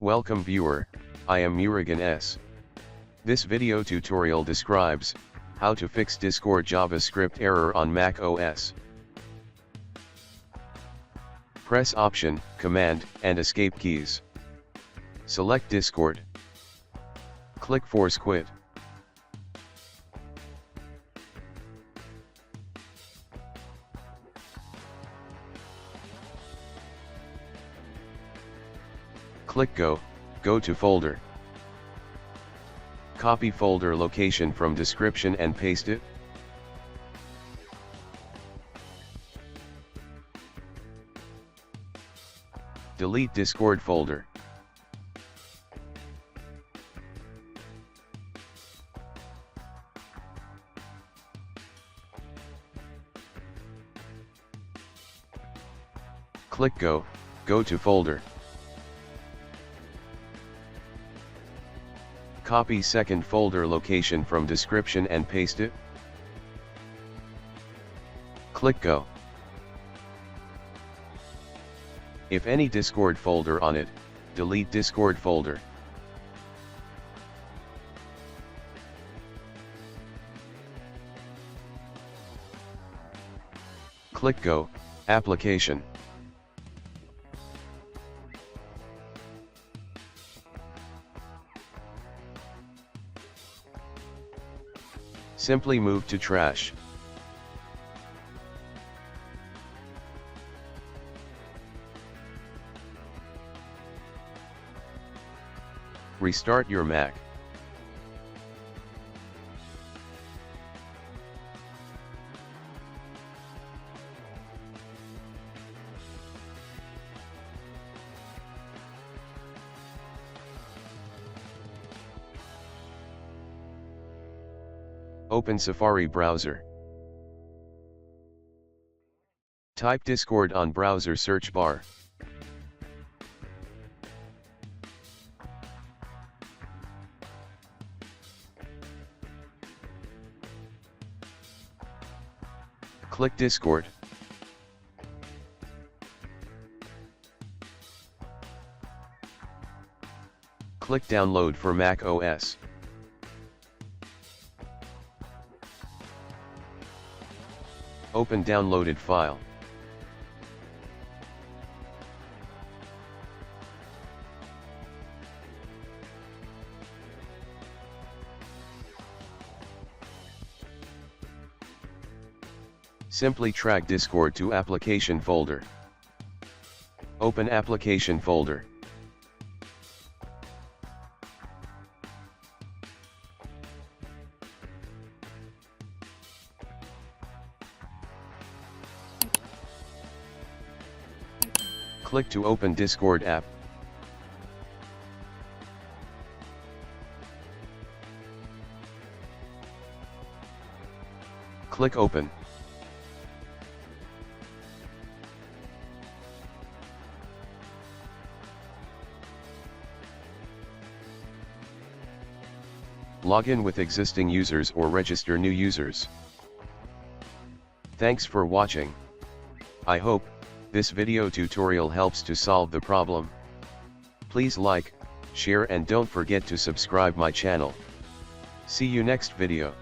Welcome viewer, I am Murugan S. This video tutorial describes how to fix Discord JavaScript error on macOS. Press Option, Command, and Escape keys. Select Discord. Click Force Quit. Click Go to folder. Copy folder location from description and paste it. Delete Discord folder. Click Go to folder. Copy second folder location from description and paste it. Click Go. If any Discord folder on it, delete Discord folder. Click Go, Application. Simply move to trash. Restart your Mac. Open Safari browser. Type Discord on browser search bar. Click Discord. Click Download for macOS. Open downloaded file. Simply drag Discord to Application folder. Open Application folder. Click to open Discord app. Click Open. Log in with existing users or register new users. Thanks for watching. I hope this video tutorial helps to solve the problem. Please like, share and don't forget to subscribe my channel. See you next video.